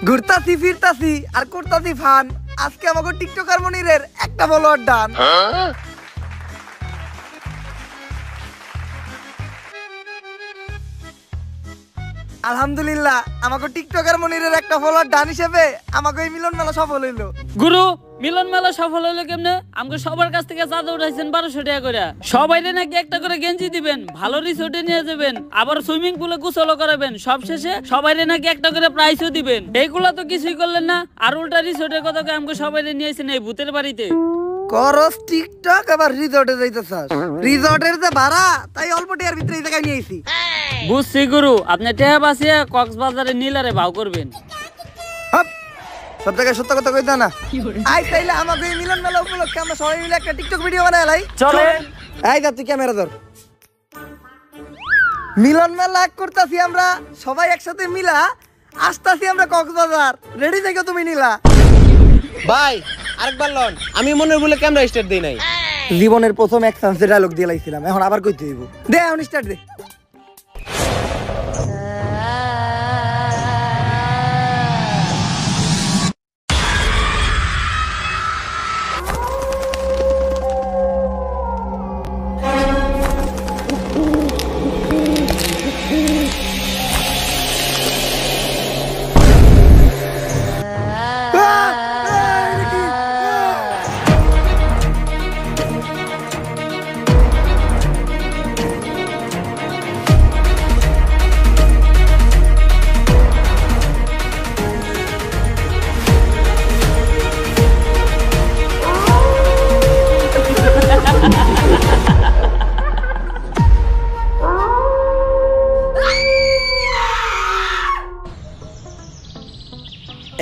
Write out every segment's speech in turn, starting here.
ঘুরতাছি ফিরতাছি আর করতাছি ফান। আজকে আমাকে টিকটকার মনিরের একটা ফলোয়ার ডান। আলহামদুলিল্লাহ আমাকে টিকটকার মনিরের একটা ফলোয়ার ডান হিসেবে আমাকে এই মিলন মেলা সফল হইলো। গুরু মিলন মেলা সফল হইলো কেমনে? আমাকে সবার কাছ থেকে চাঁদা উঠাইছেন 1200 টাকা করে। সবাইরে নাকি একটা করে গেঞ্জি দিবেন, ভালো রিসোর্টে নিয়ে যাবেন, আবার সুইমিং পুলে গোসলও করাবেন, সবশেষে সবাইরে নাকি একটা করে প্রাইজও দিবেন। এইগুলা তো কিছুই করলেন না, আর উল্টা রিসোর্টের কথা কয়ে আমাকে সবাইরে নিয়েছেন এই ভূতের বাড়িতে। করস টিকটক আবার রিসোর্টে যাইতেছস। রিসোর্টের যে ভাড়া তাই অল্প টাকার ভিতরে এই জায়গায় নিয়েছি। বুঝছি গুরু, আপনি টেহা বাঁচিয়ে কক্সবাজারে নীলারে ভাও করবেন। সব জায়গায় সত্য কথা কইতা না। আই তাইলে আমাকে এই মিলন মেলা উপলক্ষে আমরা সবাই মিলে একটা টিকটক ভিডিও বানাই লাই। চলেন। এই যা তুই ক্যামেরা ধর। মিলন মেলা করতাছি আমরা সবাই একসাথে মিলা, আসতাছি আমরা কক্সবাজার। রেডি থেকো তুমি নীলা। ভাই আরেকবার লন, আমি মনে বলে ক্যামেরা স্টার্ট দেই নাই। জীবনের প্রথম এক চান্সে ডায়লগ দিয়ে লাইছিলাম, এখন আবার কইতে হইব। দে এখন স্টার্ট দে।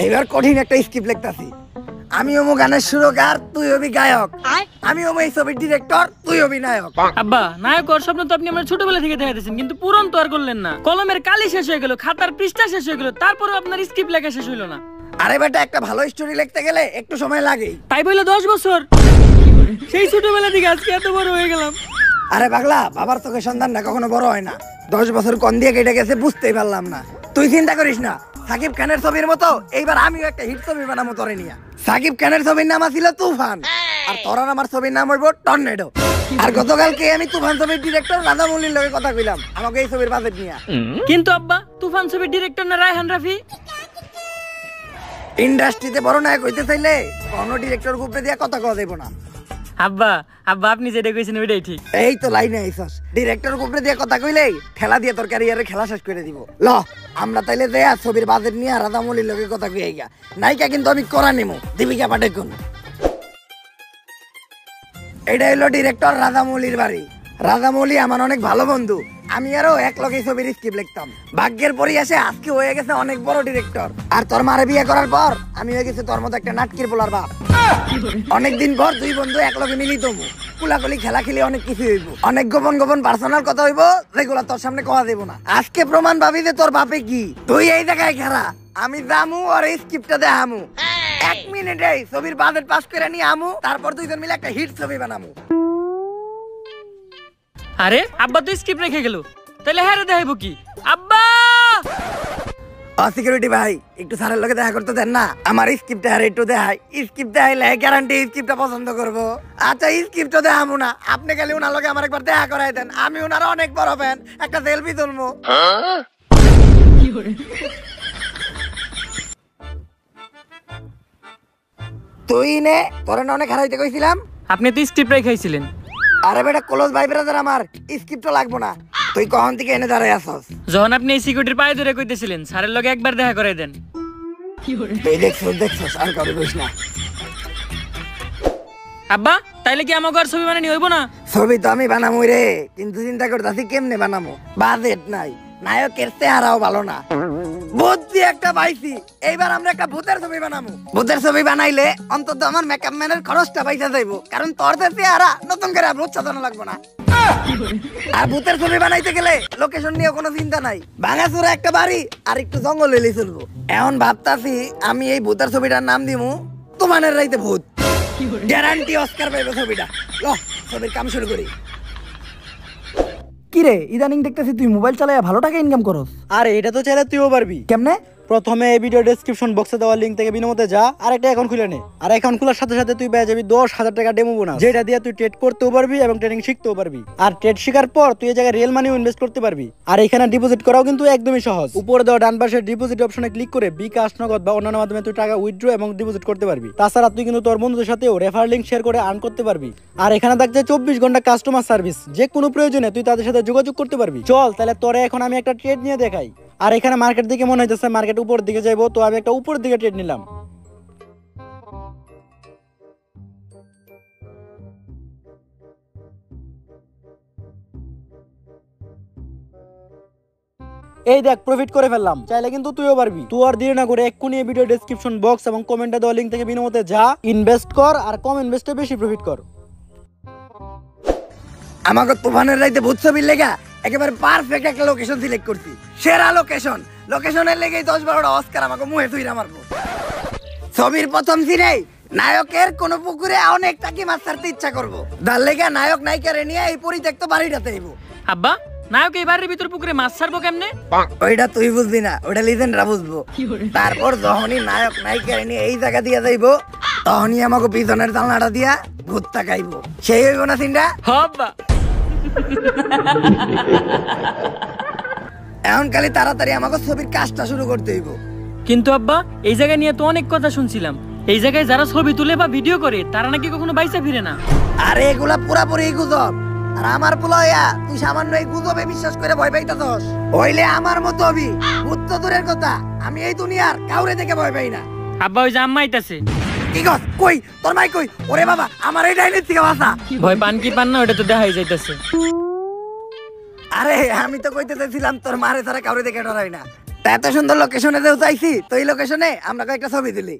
এইবার কঠিন একটা স্ক্রিপ্ট লিখতাছি। আমি ওমো গানের সুরকার, তুই হবি গায়ক। আমি ওমো এই ছবির ডিরেক্টর, তুই হবি নায়ক। আব্বা নায়ক হওয়ার স্বপ্ন তো আপনি আমার ছোটবেলা থেকে দেখাইতেছেন, কিন্তু পূরণ তো আর করলেন না। কলমের কালি শেষ হয়ে গেল, খাতার পৃষ্ঠা শেষ হয়ে গেল, তারপরেও আপনার স্ক্রিপ্ট লেখা শেষ হইলো না। আরে বেটা, একটা ভালো স্টোরি লিখতে গেলে একটু সময় লাগেই। তাই বলে 10 বছর, সেই ছোটবেলা থেকে আজকে এত বড় হয়ে গেলাম। আরে পাগলা, বাবার চোখে সন্তান না কখনো বড় হয় না। 10 বছর কোন দিয়ে কেটে গেছে বুঝতেই পারলাম না। তুই চিন্তা করিস না, সাকিব খানের ছবির মতো এইবার আমিও একটা হিট ছবি বানাবো তোরে নিয়া। সাকিব খানের ছবির নাম ছিল তুফান, আর তোর আমার ছবির নাম হইব টর্নেডো। আর গতকালকে আমি তুফান ছবির ডিরেক্টর রাজামৌলির লগে কথা কইলাম আমাকে এই ছবির বাজেট নিয়া। কিন্তু আব্বা তুফান ছবির ডিরেক্টর না রায়হান রাফি? ইন্ডাস্ট্রিতে বড় নায়ক হইতে চাইলে কোনো ডিরেক্টর গ্রুপে দিয়া কথা কওয়া যাইব না। আব্বা আব্বা আপনি যেটা কইছেন ওইটাই ঠিক। এই তো লাইনে আইছস, ডিরেক্টর গ্রুপে দিয়া কথা কইলেই ঠেলা দিয়ে তোর ক্যারিয়ারে খেলা শেষ করে দিব। ল আমরা তাইলে দেয়া ছবির বাজেট নিয়ে রাজামৌলির লগে কথা কই গিয়া। নায়িকা কিন্তু আমি করা নিমু, দীপিকা পাডুকোন। এটা হলো ডিরেক্টর রাজামৌলির বাড়ি। রাজামৌলি আমার অনেক ভালো বন্ধু, আমি আরো এক লগে ছবির স্ক্রিপ্ট লিখতাম। ভাগ্যের পরিহাসে আজকে হয়ে গেছে অনেক বড় ডিরেক্টর। আর তোর মারে বিয়ে করার পর আমি হয়ে গেছি তোর মতো একটা নাটকির পোলার বাপ। অনেকদিন পর দুই বন্ধু এক লগে মিলিত হবো, কুলাকুলি খেলা খেলে অনেক কিছু হইব, অনেক গোপন গোপন পার্সোনাল কথা হইব যেগুলা তোর সামনে কওয়া দেব না। আজকে প্রমাণ পাবি যে তোর বাপে কি। তুই এই জায়গায় খেলা, আমি জামু আর এই স্ক্রিপ্টটা দেখামু। 1 মিনিটে ছবির বাজেট পাস করে নিয়ে আমু, তারপর দুইজন মিলে একটা হিট ছবি বানামু। আরে আব্বা তো স্ক্রিপ্ট রেখে গেল, তাহলে হ্যাঁ দেখাইবো কি? আব্বা সিকিউরিটি ভাই, একটু স্যারের লগে দেখা করতে দেন না, আমার স্ক্রিপ্টটা আর একটু দেখাই। স্ক্রিপ্ট দেখাইলে গ্যারান্টি স্ক্রিপ্টটা পছন্দ করবো। আচ্ছা স্ক্রিপ্টটা দেখামু না, আপনি খালি ওনার লগে আমার একবার দেখা করাই দেন, আমি ওনার অনেক বড় ফ্যান, একটা সেলফি তুলবো। তুই নে, তোরে না অনেক হারাইতে কইছিলাম। আপনি তো স্ক্রিপ্ট রেখাইছিলেন। আরে বেটা ক্লোজ ভাই ব্রাদার, আমার স্ক্রিপ্টও লাগবো না। তুই কখন থেকে এনে দাঁড়াই আসস? যখন আপনি এই সিকিউরিটির পায়ে ধরে কইতেছিলেন স্যারের লগে একবার দেখা করাই দেন। তুই দেখছস আর কারো কইস না। আব্বা তাইলে কি আমাকে আর ছবি বানানি হইব না? ছবি তো আমি বানামু রে, কিন্তু চিন্তা করতেছি কেমনে বানামু। বাজেট নাই, নায়কের চেহারাও ভালো না। বুদ্ধি একটা পাইছি, এইবার আমরা একটা ভূতের ছবি বানামু। ভূতের ছবি বানাইলে অন্তত আমার মেকআপ ম্যানের খরচটা পয়সা যাইব, কারণ তোর চেহারা নতুন করে ভূত সাজানো লাগবে না। আর ভূতের ছবি বানাইতে গেলে লোকেশন নিয়ে কোনো চিন্তা নাই, ভাঙাচোরা একটা বাড়ি আর একটু জঙ্গল এলেই চলবো। এখন ভাবতাছি আমি এই ভূতের ছবিটার নাম দিমু তুফানের রাইতে ভূত। গ্যারান্টি অস্কার পাইবে ছবিটা। ল ছবির কাম শুরু করি। কিরে ইদানিং দেখতেছি তুই মোবাইল চালায় ভালো টাকা ইনকাম করস। আরে এটা তো চাইলে তুইও পারবি। কেমনে? প্রথমে এই ভিডিও ডেসক্রিপশন বক্সে দেওয়া লিংক থেকে বিনামূল্যে যা আর একটা অ্যাকাউন্ট খুলে নে। আর অ্যাকাউন্ট খোলার সাথে সাথে তুই পেয়ে যাবি 10,000 টাকা ডেমো বোনাস, যেটা দিয়ে তুই ট্রেড করতেও পারবি এবং ট্রেডিং শিখতেও পারবি। আর ট্রেড শেখার পর তুই এই জায়গায় রিয়েল মানিও ইনভেস্ট করতে পারবি। আর এখানে ডিপোজিট করাও কিন্তু একদমই সহজ। উপরে দেওয়া ডান পাশের ডিপোজিট অপশনে ক্লিক করে বিকাশ, নগদ বা অন্যান্য মাধ্যমে তুই টাকা উইথড্র এবং ডিপোজিট করতে পারবি। তাছাড়া তুই কিন্তু তোর বন্ধুদের সাথেও রেফার লিংক শেয়ার করে আর্ন করতে পারবি। আর এখানে থাকছে 24 ঘন্টা কাস্টমার সার্ভিস, যে কোনো প্রয়োজনে তুই তাদের সাথে যোগাযোগ করতে পারবি। চল তাহলে তোরে এখন আমি একটা ট্রেড নিয়ে দেখাই। আর এখানে মার্কেট দিকে মনে হইতেছে মার্কেট উপর দিকে যাইবো, তো আমি একটা উপর দিকে ট্রেড নিলাম। এই দেখ প্রফিট করে ফেললাম। চাইলে কিন্তু তুইও পারবি। তুই আর দেরি না করে এক্ষুনি এই ভিডিও ডেসক্রিপশন বক্স এবং কমেন্টে দেওয়া লিংক থেকে বিনামূল্যে যা, ইনভেস্ট কর আর কম ইনভেস্টে বেশি প্রফিট কর। আমাকে তুফানের রাইতে ভূত ছবির লেগা একেবারে পারফেক্ট একটা লোকেশন সিলেক্ট করছি, সেরা লোকেশন। লোকেশনের লেগেই 10-12টা অস্কার আমাকে মুহে তুইরা মারবো। ছবির প্রথম সিনেই নায়কের কোন পুকুরে অনেক টাকি মাছ ছাড়তে ইচ্ছা করবো, তার লেগে নায়ক নায়িকারে নিয়ে এই পরিত্যক্ত বাড়িটাতে আইবো। আব্বা, নায়ক এই বাড়ির ভিতর পুকুরে মাছ ছাড়বো কেমনে? ওইটা তুই বুঝবি না, ওইটা লিজেন্ডরা বুঝবো। তারপর যখনই নায়ক নায়িকারে নিয়ে এই জায়গা দিয়ে যাইবো, তখনই আমাকে পিছনের জানলাটা দিয়া ভূত তাকাইবো। সেই হইব না সিনটা? হব্বা। এখন খালি তাড়াতাড়ি আমাকে ছবির কাজটা শুরু করতে হইব। কিন্তু আব্বা, এই জায়গায় নিয়ে তো অনেক কথা শুনছিলাম। এই জায়গায় যারা ছবি তুলে বা ভিডিও করে তারা নাকি কখনো বাইসা ফিরে না। আরে এগুলা পুরাপুরি গুজব। আর আমার পোলাইয়া তুই সামান্য এই গুজবে বিশ্বাস করে ভয় পাইতাছস? হইলে আমার মতো হবি। ভূত তো দূরের কথা, আমি এই দুনিয়ার কাউরে দেখে ভয় পাই না। আব্বা, ওই যে আম্মা আইতাছে। কি কস? কই তোর মাই কই? ওরে বাবা, আমার এই ডাইনের থেকে বাঁচা। ভয় পান কি পান না ওটা তো দেখাই যাইতাছে। আরে আমি তো কইতে চাইছিলাম তোর মারে ছাড়া কাউরে দেখে ডরাই না। তা এত সুন্দর লোকেশনে যেও চাইছি, তো এই লোকেশনে আমরা কয়েকটা ছবি তুলি।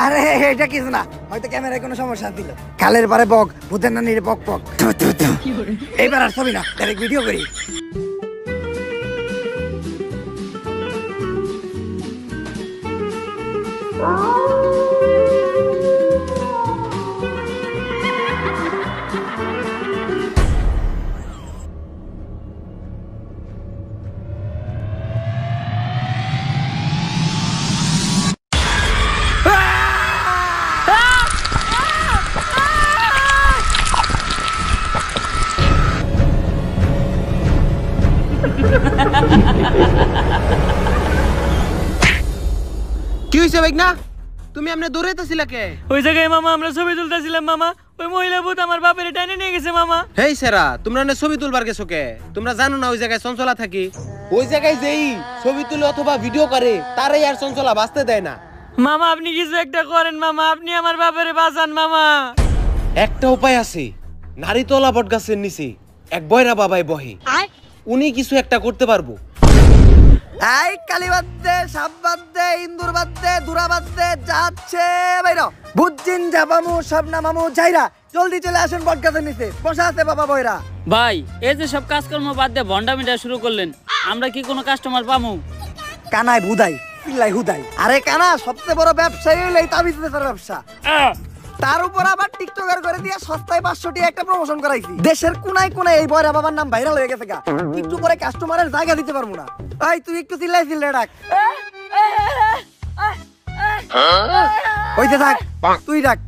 আরে এটা কিছু না, হয়তো ক্যামেরায় কোনো সমস্যা ছিল। খালের পারে বক, ভূতের নানির পক পক। এইবার আর ছবি না, ডাইরেক্ট ভিডিও করি। কি হইছে ভাই না? তুমি আমনে দৌড়াইতেছিলা কে? ওই জায়গায় মামা আমরা ছবি তুলতেছিলাম মামা, ওই মহিলা ভূত আমার বাপের টাইনে নিয়ে গেছে মামা। হেই সেরা, তোমরা না ছবি তুলবার গেছো কে? তোমরা জানো না ওই জায়গায় চঞ্চলা থাকি? ওই জায়গায় যেই ছবি তুলে অথবা ভিডিও করে তারাই আর চঞ্চলা বাঁচতে দেয় না। মামা আপনি কিছু একটা করেন মামা, আপনি আমার বাপের বাঁচান মামা। একটা উপায় আছে, নারীতলা বট গাছের নিচে এক বয়রা বাবাই বহে, উনি কিছু একটা করতে পারবো। এই কালী বাদ দে, সাপ বাদ দে, ইন্দুর বাদ দে, দুরা বাদ দে, যাচ্ছে বাইরো। বুঝছিন যাবামু, সব নামামু, যাইরা জলদি চলে আসেন বটগাছের নিচে, বসা আছে বাবা বয়রা। ভাই, এই যে সব কাজকর্ম বাদ দিয়ে ভন্ডামিটা শুরু করলেন, আমরা কি কোনো কাস্টমার পামু? কানায় ভুদাই, পিল্লাই হুদাই। আরে কানা, সবচেয়ে বড় ব্যবসায়ী হইলো এই তাবিজ বেচার ব্যবসা। তার উপর আবার টিকটকার করে দিয়ে সস্তায় 500 টাকা একটা প্রমোশন করাইছি। দেশের কোনায় কোনায় এই বয়রা বাবার নাম ভাইরাল হয়ে গেছে গা। একটু পরে কাস্টমারের জায়গা দিতে পারবো না। এই তুই একটু চিল্লাই ডাক। হইতে থাক, তুই ডাক।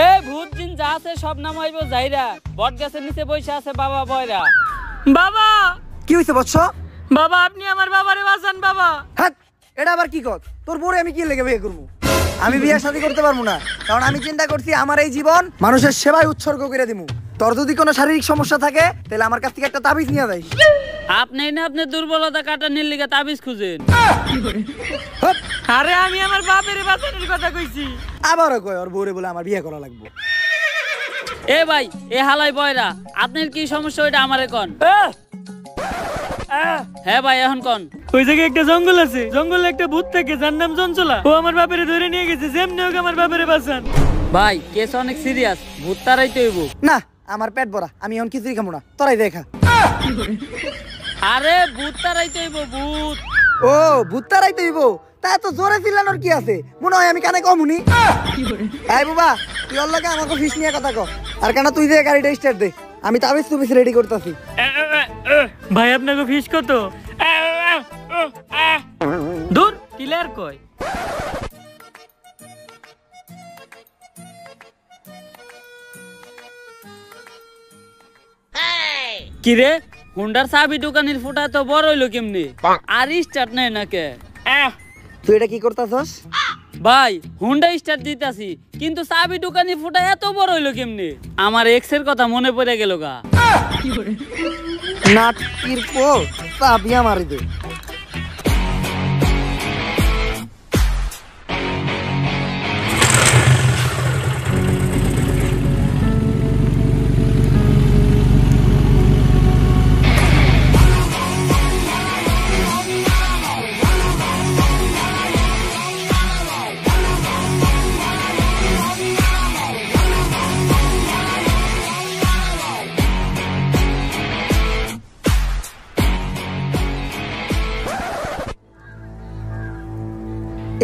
এ ভূত জিন যা আছে সব নামাইবো যাইরা, বট গাছের নিচে বসে আছে বাবা বয়রা। বাবা, কি হইছে বৎস? বাবা আপনি আমার বাবারে বাঁচান বাবা। হ্যাঁ, এটা আবার কি কর? তোর বউরে আমি কি লেগে বিয়ে করবো? আমি বিয়ে শাদী করতে পারবো না, কারণ আমি চিন্তা করছি আমার এই জীবন মানুষের সেবায় উৎসর্গ করে দিমু। তোর যদি কোনো শারীরিক সমস্যা থাকে তাহলে আমার কাছ থেকে একটা তাবিজ নিয়ে যাইস। আপনি না আপনার দুর্বলতা কাটানোর লিগে তাবিজ খুঁজেন। হপ, আরে আমি আমার বাপের বাঁচানোর কথা কইছি। আবারও কয় ওর বউরে বলে আমার বিয়ে করা লাগবে। এ ভাই, এ হালাই বয়রা, আপনার কি সমস্যা ওইটা আমারে কোন। হ্যাঁ ভাই, এখন কোন। ওই জায়গায় একটা জঙ্গল আছে, জঙ্গলে একটা ভূত থাকে যার নাম চঞ্চলা, ও আমার বাপেরে ধরে নিয়ে গেছে, যেমনি হোক আমার বাপেরে বাঁচান। ভাই কেস অনেক সিরিয়াস, ভূত তারাইতে হইব। না, আমার পেট ভরা, আমি এখন কিছুই খাবো না, তোরাই দেখা। আরে ভূত তারাইতে হইব, ভূত। ও ভূত তারাই তো হইব, তা এত জোরে চিল্লানোর কি আছে? মনে হয় আমি কানে কম শুনি। এই বাবা, তুই ওর লগে আমাকে ফিস নিয়ে কথা কর। আর কেন তুই যে গাড়িটা স্টার্ট দে, আমি তাবিজ তুবিজ রেডি করতেছি। ভাই আপনাকে ফিস কত? দূর ক্লিয়ার কই। কিরে হুন্ডার চাবি দোকানের ফুটা তো বড় হইলো কেমনি? আর স্টার্ট নেই নাকে? তুই এটা কি করতেছস? ভাই হুন্ডা স্টার্ট দিতাছি কিন্তু চাবি দোকানের ফুটা এত বড় হইলো কেমনি? আমার এক্স এর কথা মনে পড়ে গেল গা। নাটকির পো চাবিয়া মারি দে।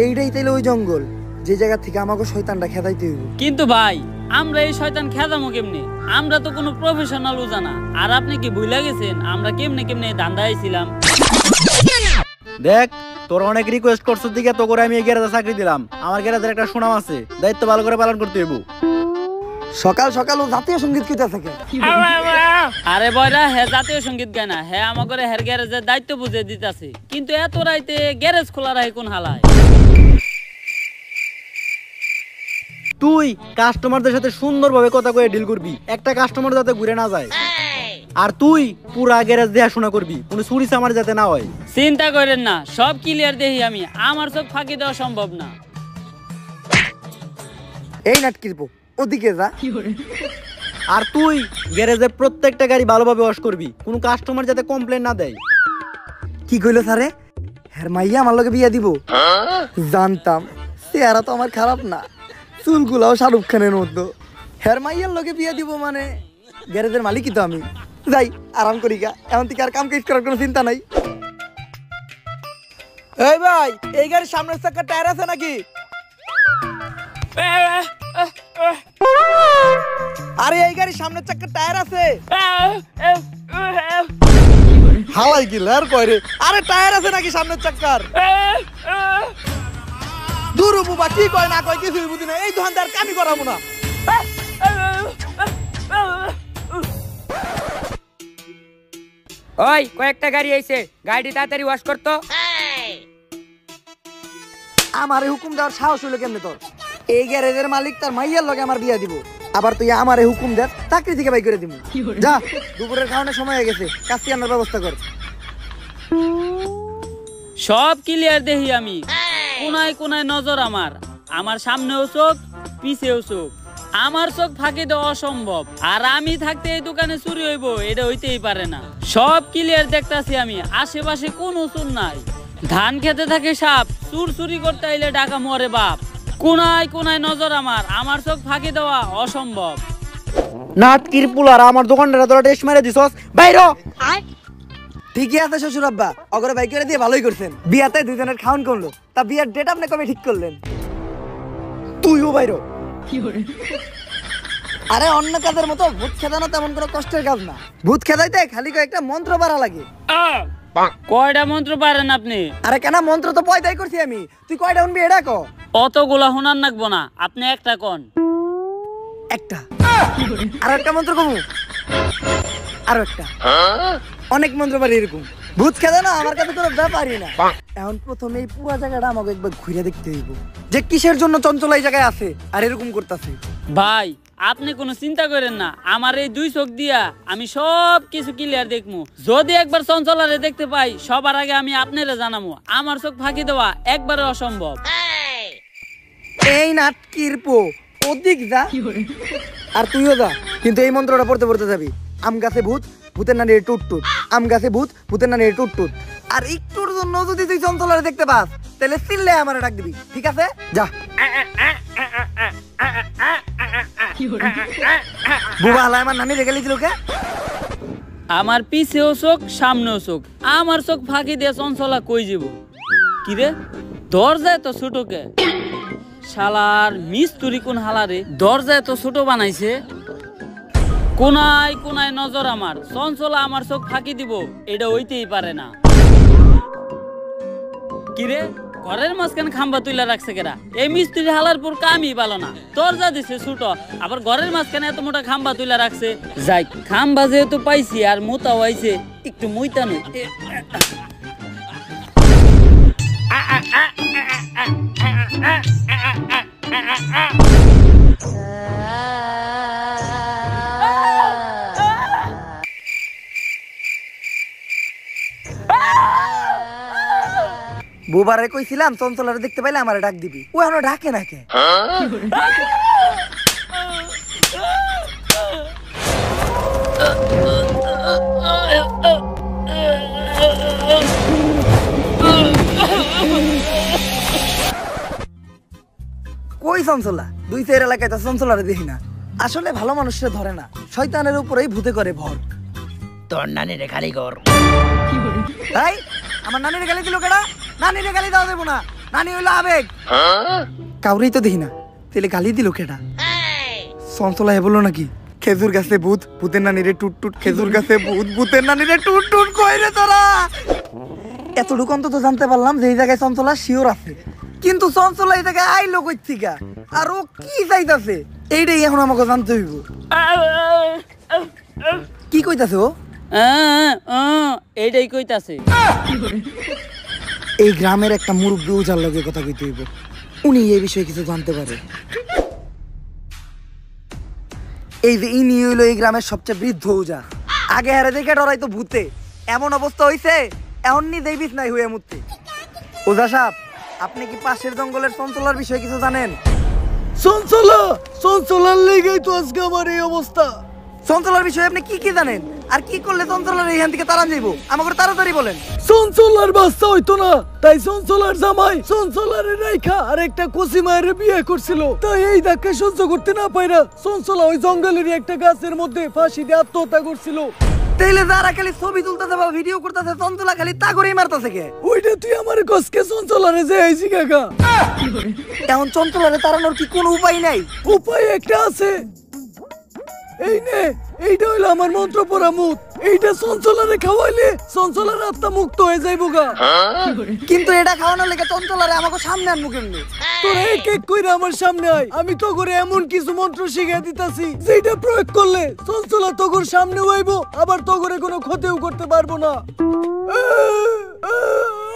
এইটাই তাইলে ওই জঙ্গল যে জায়গা থেকে আমাকে শয়তানটা খেদাইতে হইব। কিন্তু ভাই আমরা এই শয়তান খেদামো কেমনে? আমরা তো কোনো প্রফেশনাল জানা। আর আপনি কি ভুলে গেছেন আমরা কেমনে কেমনে ধান্দা আইছিলাম? দেখ তোর অনেক রিকোয়েস্ট করছিস দিকে তো করে আমি এই গ্যারেজে চাকরি দিলাম। আমার গ্যারেজের একটা সুনাম আছে, দায়িত্ব ভালো করে পালন করতে হইব। সকাল সকাল ও জাতীয় সঙ্গীত কইতা থাকে। আরে বয়রা হে জাতীয় সঙ্গীত গায় না, হে আমাকে হের গ্যারেজের দায়িত্ব বুঝে দিতাছে। কিন্তু এত রাইতে গ্যারেজ খোলা রাখে কোন হালায়? তুই কাস্টমারদের সাথে সুন্দরভাবে কথা কয়ে ডিল করবি, একটা কাস্টমার যাতে ঘুরে না যায়। আর তুই পুরা গ্যারেজ দেখাশোনা করবি, কোনো চুরি চামার যাতে না হয়। চিন্তা করেন না, সব ক্লিয়ার দেখি আমি। আমার চোখ ফাঁকি দেওয়া সম্ভব না। এই নাটকির পো ওদিকে যা। আর তুই গ্যারেজের প্রত্যেকটা গাড়ি ভালোভাবে ওয়াশ করবি, কোনো কাস্টমার যাতে কমপ্লেন না দেয়। কি কইলো স্যারে? হের মাইয়া আমার লগে বিয়া দিব? জানতাম, চেহারা তো আমার খারাপ না, চুলগুলাও শাহরুখ খানের মতো। হের মাইয়ার লগে বিয়া দিব মানে গ্যারেজের মালিকই তো আমি। যাই আরাম করি গা, এমন থেকে আর কাম কাজ করার কোনো চিন্তা নাই। এই ভাই, এই গাড়ির সামনের চাকার টায়ার আছে নাকি? আরে এই গাড়ির সামনের চাকার টায়ার আছে? হালাই গিলার কয় রে। আরে টায়ার আছে নাকি সামনের চাকার? দূর বাবা, কি কয় না কয় কিছুই বুঝি না। এই দোকানদার কামি করাবো না। ওই কয়েকটা গাড়ি আইছে, গাড়ি তাড়াতাড়ি ওয়াশ করতো। আমারে হুকুম দেওয়ার সাহস হইলো কেমনে তোর? এই গ্যারেজের মালিক তার মাইয়ার লগে আমার বিয়া দিব, আবার তুই আমারে হুকুম দে চাকরি থেকে বাই করে দিব? যা, দুপুরের খাওয়ানোর সময় হয়ে গেছে, কাশি আনার ব্যবস্থা কর। সব ক্লিয়ার দেখি আমি। কোনায় কোনায় নজর আমার। আমার সামনেও চোখ, পিছেও চোখ। আমার চোখ ফাঁকি দেওয়া অসম্ভব। আর আমি থাকতে এই দোকানে চুরি হইব এটা হইতেই পারে না। সব ক্লিয়ার দেখতাছি আমি। আশেপাশে কোনো চোর নাই। ধান খেতে থাকে সাপ, চুর চুরি করতে আইলে ডাকা মরে বাপ। কোনায় কোনায় নজর আমার। আমার চোখ ফাঁকি দেওয়া অসম্ভব। নাটকির পুলার আমার দোকানটা তোরা টেস্ট মেরে দিছস, বাইরো। ঠিকই আছে শ্বশুর আব্বা, অগরে বাই করে দিয়ে ভালোই করছেন। বিয়াতে দুজনের খাওন কমলো, তা বিয়ার ডেট আপনি কবে ঠিক করলেন? তুইও বাইরো। আরে অন্য কাজের মতো ভূত খেদানো তেমন কোনো কষ্টের কাজ না। ভূত খেদাইতে খালি কয়েকটা মন্ত্র পারা লাগে। কয়টা মন্ত্র পারেন আপনি? আরে কেন, মন্ত্র তো পয়দাই করছি আমি। তুই কয়টা শুনবি এটা ক। অতগুলা হুনার নাকবো না, আপনি একটা কোন। একটা। আর একটা মন্ত্র কমু? আরো একটা। অনেক মন্ত্র পারি এরকম। ভূত খেদা না আমার কাছে কোনো ব্যাপারই না। এখন প্রথমে এই পুরো জায়গাটা আমাকে একবার ঘুরে দেখতে হইব যে কিসের জন্য চঞ্চল এই জায়গায় আছে আর এরকম করতেছে। ভাই আপনি কোনো চিন্তা করেন না, আমার এই দুই চোখ দিয়া আমি সব কিছু ক্লিয়ার দেখমু। যদি একবার চঞ্চলারে দেখতে পাই সবার আগে আমি আপনারে জানামু। আমার চোখ ফাঁকি দেওয়া একবারে অসম্ভব। এই নাটকির পো ওদিক যা, আর তুইও যা, কিন্তু এই মন্ত্রটা পড়তে পড়তে যাবি। আম গাছে ভূত, ভূতের নানি টুট টুট। আম গাছে ভূত, ভূতের নানি টুট টুট। আর একটুর জন্য যদি তুই চঞ্চলারে দেখতে পাস তাহলে চিল্লে আমারে ডাক দিবি, ঠিক আছে? যা। বুবা হালাই আমার নানি রেখে লিছিল কে? আমার পিছেও চোখ, সামনেও চোখ। আমার চোখ ফাঁকি দিয়ে চঞ্চলা কই যাব? কি রে দরজায় তো ছোটকে শালার মিস্তুরি কোন হালারে দরজায় তো ছোট বানাইছে। কোনায় কোনায় নজর আমার, চঞ্চলা আমার চোখ ফাঁকি দিব, এটা হইতেই পারে না। কিরে ঘরের মাঝখানে খাম্বা তুইলা রাখছে কেরা? এই মিস্ত্রি হালার পর কামই ভালো না, দরজা দিছে ছোট, আবার ঘরের মাঝখানে এত মোটা খাম্বা তুইলা রাখছে। যাই খাম্বা যেহেতু পাইছি আর মোতাও আইছে, একটু মুইতা নই। বুবারে কইছিলাম চঞ্চলারে দেখতে পাইলে আমারে ডাক দিবি, ও এখনো ডাকে না কে? কই চঞ্চলা? দুই চার এলাকায় তো চঞ্চলারে দেখি না। আসলে ভালো মানুষরা ধরে না, শয়তানের উপরেই ভূতে করে ভর। তোর নানিরে খালি কর। তাই আমার নানিরে গালি দিল কেডা? নানিরে গালি দাও দেবো না, নানি হইলো আবেগ। কাউরেই তো দেখি না, তাহলে গালি দিল কেডা? চঞ্চলা হে বললো নাকি খেজুর গাছে ভূত, ভূতের নানিরে টুট টুট, খেজুর গাছে ভূত, ভূতের নানিরে টুট টুট। কই রে তোরা? এতটুকু অন্তত জানতে পারলাম যে এই জায়গায় চঞ্চলা শিওর আছে, কিন্তু চঞ্চলা এই জায়গায় আইলো কই থিকা আর ও কি চাইতাছে এইটাই এখন আমাকে জানতে হইব। কি কইতাছে ও? এইটাই কইতাছে। এই গ্রামের একটা মুরব্বী উজার লগে কথা কইতে হইব, উনি এই বিষয়ে কিছু জানতে পারে। এই যে ইনি হইলো এই গ্রামের সবচেয়ে বৃদ্ধ উজা। আগে হারে দেখে ডরাইতো ভূতে, এমন অবস্থা হইছে এখন নিজেই বিছনায় হয়ে মুততে। ওজা সাহেব, আপনি কি পাশের জঙ্গলের চঞ্চলার বিষয়ে কিছু জানেন? চঞ্চলা, চঞ্চলার লেগেই তো আজকে আমার এই অবস্থা। চঞ্চলার বিষয়ে আপনি কি কি জানেন, আর কি করলে চঞ্চলার এইখান থেকে তাড়ান যাইব? আমাকে তাড়াতাড়ি বলেন। চঞ্চলার বাচ্চা হইতো না, তাই চঞ্চলার জামাই চঞ্চলারে রাইখা আর একটা কচি মায়ের বিয়ে করছিল। তাই এই ধাক্কা সহ্য করতে না পাইরা চঞ্চলা ওই জঙ্গলেরই একটা গাছের মধ্যে ফাঁসি দিয়ে আত্মহত্যা করছিল। তাইলে যারা খালি ছবি তুলতেছে বা ভিডিও করতেছে, চঞ্চলা খালি তা করেই মারতেছে কে? ওইটা তুই আমার কসকে চঞ্চলারে যে আইছি কাকা। এখন চঞ্চলারে তাড়ানোর কি কোনো উপায় নাই? উপায় একটা আছে, এই নে, এইটা হইলো আমার মন্ত্র পড়া মুত। এইটা চঞ্চলারে খাওয়াইলে চঞ্চলার আত্মা মুক্ত হয়ে যাইব গা। কিন্তু এটা খাওয়ানোর লেগে চঞ্চলারে আমাকে সামনে আনবো কেমনি? তোরা এক এক কইরা আমার সামনে আয়, আমি তো করে এমন কিছু মন্ত্র শিখিয়ে দিতাছি যেটা প্রয়োগ করলে চঞ্চলা তোর সামনে হইব, আবার তো করে কোনো ক্ষতিও করতে পারবো না।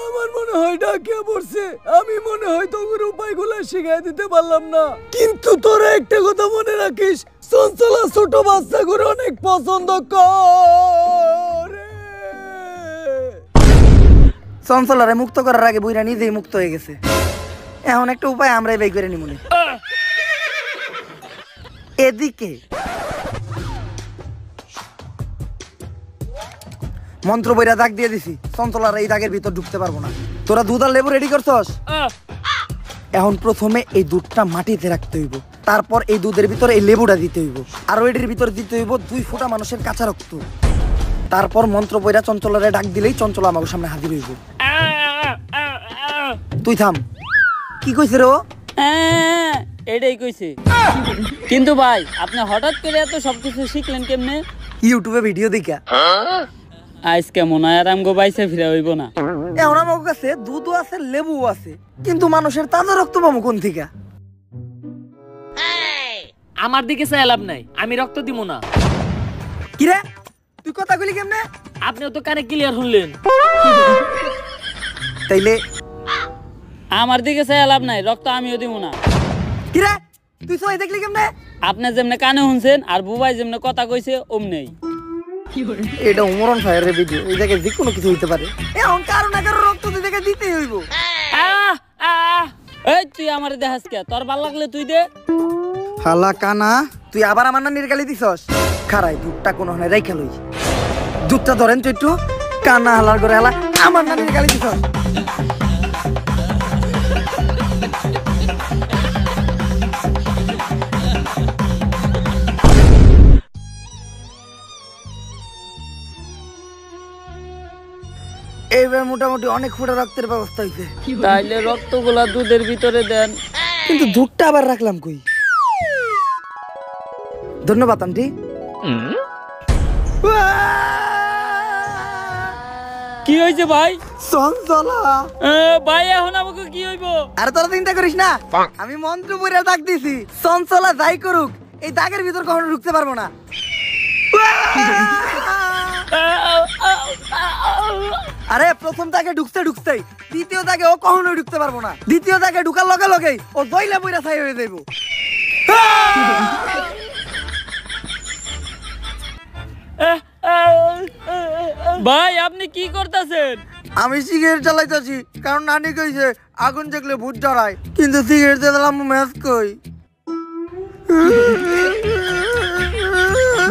আমার মনে হয় ডাকিয়া পড়ছে, আমি মনে হয় তোর উপায়গুলো শিখিয়ে দিতে পারলাম না। কিন্তু তোরা একটা কথা মনে রাখিস, চঞ্চলা ছোট বাচ্চা করে অনেক পছন্দ করে। চঞ্চলারে মুক্ত করার আগে বুইরা নিজেই মুক্ত হয়ে গেছে, এখন একটা উপায় আমরাই বের করে নিমুনি। এদিকে মন্ত্র বইরা দাগ দিয়ে দিছি, চঞ্চলার এই দাগের ভিতর ঢুকতে পারবো না। তোরা দুধ আর লেবু রেডি করছস? এখন প্রথমে এই দুধটা মাটিতে রাখতে হইব, তারপর এই দুধের ভিতরে এই লেবুটা দিতে হইব, আর এটির ভিতরে দিতে হইব 2 ফোঁটা মানুষের কাঁচা রক্ত। তারপর মন্ত্র বইরা চঞ্চলারে ডাক দিলেই চঞ্চলা আমার সামনে হাজির হইব। তুই থাম। কি কইছে রে ও? এটাই কইছে। কিন্তু ভাই আপনি হঠাৎ করে এত সবকিছু শিখলেন কেমনে? ইউটিউবে ভিডিও দেখা। আজকে মনে হয় আর আমগো বাইসে ফিরে হইব না। এখন আমার কাছে দুধও আছে, লেবুও আছে, কিন্তু মানুষের তাজা রক্ত পাবো কোন থেকে? আমার দিকে চাই লাভ নাই, আমি রক্ত দিব না। কিরে তুই কথা কইলি কেমনে? আপনিও তো কানে ক্লিয়ার শুনলেন। তাইলে আমার দিকে চাই লাভ নাই, রক্ত আমিও দিব না। কিরে তুই সবাই দেখলি কেমনে? আপনি যেমনে কানে শুনছেন আর বুবাই যেমনে কথা কইছে অমনেই। এটা উমরন ফায়ারের ভিডিও, এই জায়গায় যে কোনো কিছু হইতে পারে। এখন কারো না কারো রক্ত দিতে দিতেই হইব। এই তুই আমারে দেখাস কে? তোর ভাল লাগলে তুই দে। হালা কানা, তুই আবার আমার নানির গালি দিছস? খারাই দুধটা কোন হনে রাইখা লই। দুধটা ধরেন তো একটু। কানা হালার করে হালা আমার নানির গালি দিছস। এই এবার মোটামুটি অনেক ফোঁটা রক্তের ব্যবস্থা হয়েছে, তাইলে রক্তগুলা দুধের ভিতরে দেন। কিন্তু দুধটা আবার রাখলাম কই? ধন্যবাদ আন্টি। কি হয়েছে ভাই? চঞ্চলা। ভাই এখন আমাকে কি হইব? আরে তোরা চিন্তা করিস না, আমি মন্ত্র পড়ে দাগ দিছি। চঞ্চলা যাই করুক, এই দাগের ভিতর কখনো ঢুকতে পারবো না। আরে প্রথম দাগে ঢুকতেই, দ্বিতীয় দাগে ও কখনো ঢুকতে পারবো না। দ্বিতীয় দাগে ঢুকার লগে লগেই ও দইলা বইরা ছাই হয়ে যাইব। ভাই আপনি কি করতেছেন? আমি সিগারেট চালাইতেছি, কারণ নানি কইছে আগুন দেখলে ভূত ডরায়, কিন্তু সিগারেট চালাম ম্যাচ কই।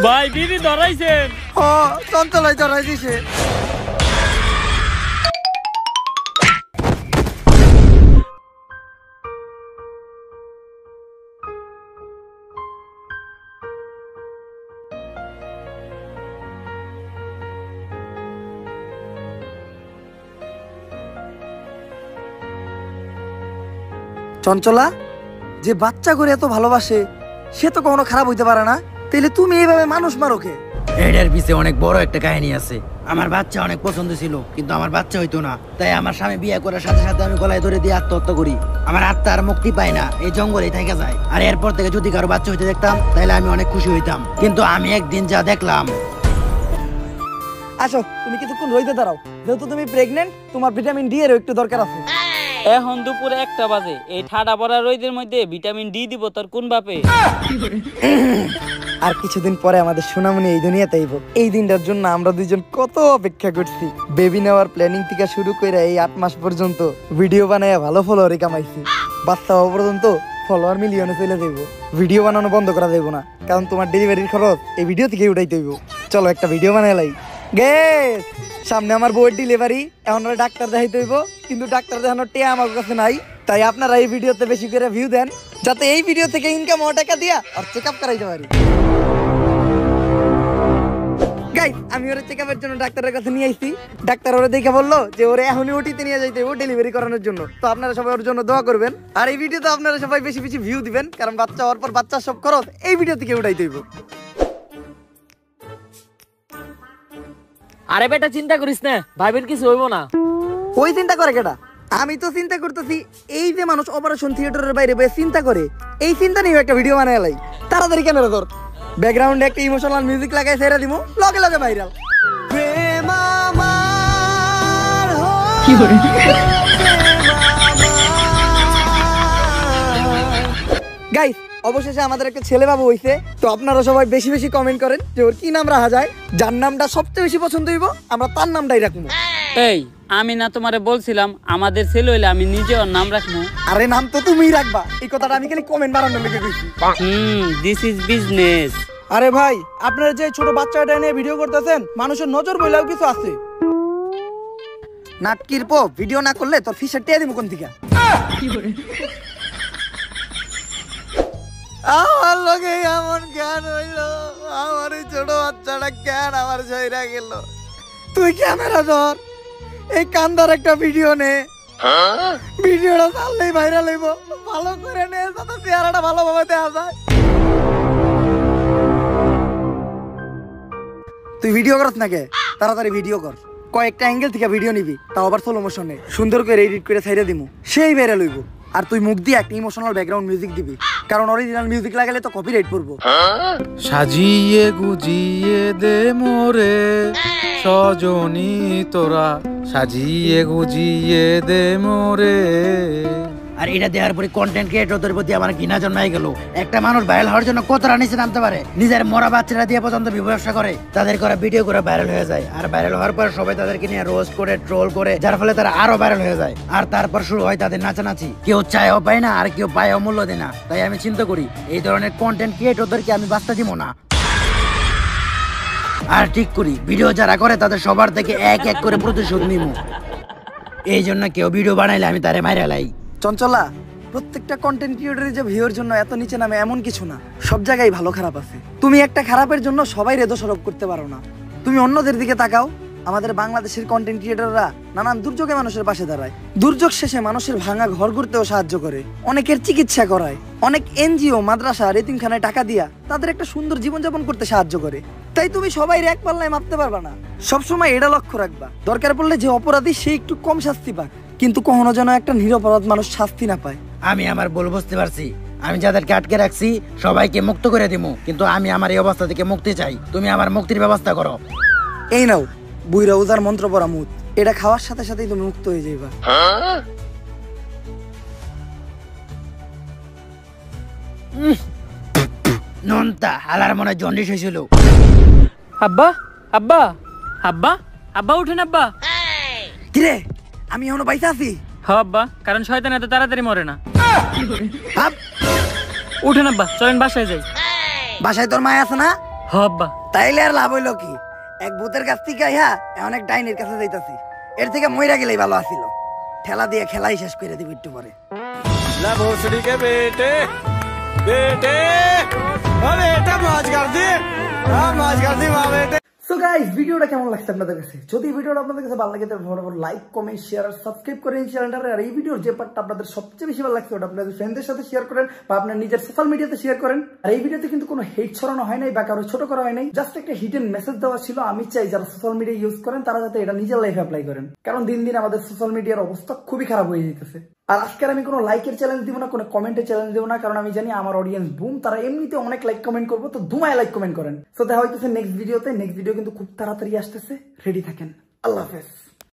ভাই বিড়ি ধরাইছেন? ও চঞ্চলাই ডরাই দিছে। চঞ্চলা, যে বাচ্চা করে এত ভালোবাসে সে তো কখনো খারাপ হইতে পারে না, তাইলে তুমি এইভাবে মানুষ মারো কে? এটার পিছে অনেক বড় একটা কাহিনী আছে। আমার বাচ্চা অনেক পছন্দ ছিল, কিন্তু আমার বাচ্চা হইতো না। তাই আমার স্বামী বিয়ে করার সাথে সাথে আমি গলায় ধরে দিয়ে আত্মহত্যা করি। আমার আত্মা আর মুক্তি পায় না, এই জঙ্গলেই থেকে যায়। আর এরপর থেকে যদি কারো বাচ্চা হইতে দেখতাম তাহলে আমি অনেক খুশি হইতাম। কিন্তু আমি একদিন যা দেখলাম। আসো, তুমি কিছুক্ষণ রইতে দাঁড়াও, যেহেতু তুমি প্রেগনেন্ট, তোমার ভিটামিন ডি এর একটু দরকার আছে। এখন দুপুরে 1টা বাজে, এই ঠাডা পড়া রোদের মধ্যে ভিটামিন ডি দিব তোর কোন বাপে? আর কিছুদিন পরে আমাদের সোনামণি এই দুনিয়াতে আইব। এই দিনটার জন্য আমরা দুইজন কত অপেক্ষা করছি। বেবি নেওয়ার প্ল্যানিং থেকে শুরু করে এই 8 মাস পর্যন্ত ভিডিও বানায় ভালো ফলোয়ারই কামাইছি। বাচ্চা হওয়া পর্যন্ত ফলোয়ার মিলিয়নে চলে যাইব। ভিডিও বানানো বন্ধ করা যাইব না, কারণ তোমার ডেলিভারির খরচ এই ভিডিও থেকে উঠাইতে হইব। চলো একটা ভিডিও বানাই লাই। গেস, সামনে আমার বউয়ের ডেলিভারি, এখন ডাক্তার দেখাইতে হইব, কিন্তু ডাক্তার দেখানোর টিয়া আমার কাছে নাই। তাই আপনারা এই ভিডিওতে বেশি করে ভিউ দেন, যাতে এই ভিডিও থেকে ইনকাম হওয়া টাকা দিয়া আর চেক আপ করাইতে পারি। গাইস, আমি ওরে চেক আপের জন্য ডাক্তারের কাছে নিয়ে আইছি। ডাক্তার ওরে দেখে বললো যে ওরে এখনই ওটিতে নিয়ে যাইতে হবে ডেলিভারি করানোর জন্য। তো আপনারা সবাই ওর জন্য দোয়া করবেন। আর এই ভিডিওতে আপনারা সবাই বেশি বেশি ভিউ দিবেন, কারণ বাচ্চা হওয়ার পর বাচ্চার সব খরচ এই ভিডিও থেকে উঠাইতে হইব। আরে বেটা চিন্তা করিস না, ভাইবের কিছু হইব না। ওই চিন্তা করে কেটা? আমি তো চিন্তা করতেছি, এই যে মানুষ অপারেশন থিয়েটারের বাইরে বসে চিন্তা করে, এই চিন্তা নিয়ে একটা ভিডিও বানাই লাই। তাড়াতাড়ি ক্যামেরা ধর, ব্যাকগ্রাউন্ডে একটা ইমোশনাল মিউজিক লাগাই ছেড়ে দিমু, লগে লগে ভাইরাল। গাইস, অবশেষে আমাদের একটা ছেলে বাবু হইছে। তো আপনারা সবাই বেশি বেশি কমেন্ট করেন যে ওর কি নাম রাখা যায়। যার নামটা সবচেয়ে বেশি পছন্দ হইব আমরা তার নামটাই রাখবো। এই আমি না তোমারে বলছিলাম আমাদের ছেলে হইলে আমি নিজে ওর নাম রাখবো? আরে নাম তো তুমিই রাখবা, এই কথাটা আমি খালি কমেন্ট বানানোর লেগে কইছি। This is business. আরে ভাই, আপনারা যে ছোট বাচ্চাটা নিয়ে ভিডিও করতেছেন, মানুষের নজর বইলাও কিছু আছে। নাটকির পো ভিডিও না করলে তোর ফিসের টিয়া দিমু কোন থেকে? আমার লগে এমন জ্ঞান হইলো, আমার এই ছোট বাচ্চাটা জ্ঞান আমার শরীরে গেল। তুই ক্যামেরা ধর, এই কান্দার একটা ভিডিও নে, ভিডিওটা চাললেই ভাইরাল হইব। ভালো করে নে, যাতে চেহারাটা ভালোভাবে দেখা যায়। তুই ভিডিও করছ নাকি? তাড়াতাড়ি ভিডিও কর, কয়েকটা অ্যাঙ্গেল থেকে ভিডিও নিবি, তাও আবার স্লো মোশনে, সুন্দর করে এডিট করে ছাইড়া দিমু, সেই ভাইরাল হইব। আর তুই মুখ দিয়ে একটা ইমোশনাল ব্যাকগ্রাউন্ড মিউজিক দিবি, কারণ অরিজিনাল মিউজিক লাগালে তো কপিরাইট পড়বো। সাজিয়ে গুজিয়ে দে মোরে সজনী তোরা, সাজিয়ে গুজিয়ে দে মোরে। আর এটা দেওয়ার পরে কন্টেন্ট ক্রিয়েটরদের প্রতি আমার ঘৃণা জন্মাই গেল। একটা মানুষ ভাইরাল হওয়ার জন্য কতটা নিচে নামতে পারে, নিজের মরা বাচ্চারা দিয়ে পর্যন্ত ব্যবসা করে, তাদের করা ভিডিও করে ভাইরাল হয়ে যায়। আর ভাইরাল হওয়ার পর সবাই তাদেরকে নিয়ে রোস্ট করে, ট্রোল করে, যার ফলে তারা আরো ভাইরাল হয়ে যায়। আর তারপর শুরু হয় তাদের নাচানাচি, কেউ চায়ও পায় না আর কেউ পায়ও মূল্য দেয় না। তাই আমি চিন্তা করি এই ধরনের কন্টেন্ট ক্রিয়েটরদেরকে আমি বাস্তা দিব না। আর ঠিক করি ভিডিও যারা করে তাদের সবার থেকে এক এক করে প্রতিশোধ নিব। এই জন্য কেউ ভিডিও বানাইলে আমি তারে মাইরা লাই। চঞ্চলা, প্রত্যেকটা কন্টেন্ট ক্রিয়েটরের যে ভিউর জন্য এত নিচে নামে এমন কিছু না, সব জায়গায় ভালো খারাপ আছে। তুমি একটা খারাপের জন্য সবাই দোষারোপ করতে পারো না। তুমি অন্যদের দিকে তাকাও, আমাদের বাংলাদেশের কন্টেন্ট ক্রিয়েটররা নানান দুর্যোগে মানুষের পাশে দাঁড়ায়, দুর্যোগ শেষে মানুষের ভাঙা ঘর করতেও সাহায্য করে, অনেকের চিকিৎসা করায়, অনেক এনজিও, মাদ্রাসা, এতিমখানায় টাকা দিয়া তাদের একটা সুন্দর জীবনযাপন করতে সাহায্য করে। তাই তুমি সবাই এক পাল্লায় মাপতে পারবা না। সবসময় এটা লক্ষ্য রাখবা, দরকার পড়লে যে অপরাধী সে একটু কম শাস্তি পাক, কিন্তু কখনো যেন একটা নিরপরাধ মানুষ শাস্তি না পায়। আমি আমার ভুল বুঝতে পারছি। আমি যাদেরকে আটকে রাখছি সবাইকে মুক্ত করে দিব, কিন্তু আমি আমার এই অবস্থা থেকে মুক্তি চাই। তুমি আমার মুক্তির ব্যবস্থা করো। এই নাও বুইরা উজার মন্ত্র পড়া মুত, এটা খাওয়ার সাথে সাথেই তুমি মুক্ত হয়ে যাইবা। নন্তা হালার মনে জন্ডিস হয়েছিল। আব্বা আব্বা আব্বা আব্বা উঠেন আব্বা। কিরে আমি এখনো বাইসা আছি? হ আব্বা, কারণ শয়তান এত তাড়াতাড়ি মরে না। ভাব, উঠেন আব্বা, চলেন বাসায় যাই। বাসায় তোর মায় আছে না? হ আব্বা। তাইলে আর লাভ হইলো কি? এক ভূতের কাছ থেকে আইহা এখন এক ডাইনের কাছে যাইতাছি। এর থেকে মইরা গেলেই ভালো আছিল। ঠেলা দিয়ে খেলাই শেষ করে দিবি একটু পরে। সো গাইস, ভিডিওটা কেমন লাগছে আপনাদের কাছে? যদি ভিডিওটা আপনাদের কাছে ভালো লাগে তাহলে ফটাফট লাইক, কমেন্ট, শেয়ার আর সাবস্ক্রাইব করেন চ্যানেলটারে। আর এই ভিডিওর যে পার্টটা আপনাদের সবচেয়ে বেশি ভালো লাগছে ওটা আপনাদের ফ্রেন্ডদের সাথে শেয়ার করেন বা আপনার নিজের সোশ্যাল মিডিয়াতে শেয়ার করেন। আর এই ভিডিওতে কিন্তু কোনো হেট ছড়ানো হয় নাই বা কারো ছোট করা হয় নাই, জাস্ট একটা হিডেন মেসেজ দেওয়া ছিল। আমি চাই যারা সোশ্যাল মিডিয়া ইউজ করেন তারা যাতে এটা নিজের লাইফে অ্যাপ্লাই করেন, কারণ দিন দিন আমাদের সোশ্যাল মিডিয়ার অবস্থা খুবই খারাপ হয়ে যেতেছে। আর আজকের আমি কোনো লাইকের চ্যালেঞ্জ দিব না, কোনো কমেন্টের চ্যালেঞ্জ দিব না, কারণ আমি জানি আমার অডিয়েন্স বুম, তারা এমনিতে অনেক লাইক কমেন্ট করবো, তো ধুমায় লাইক কমেন্ট করেন। তো দেখা হইতেছে নেক্সট ভিডিওতে। নেক্সট ভিডিও কিন্তু খুব তাড়াতাড়ি আসতেছে, রেডি থাকেন। আল্লাহ হাফেজ।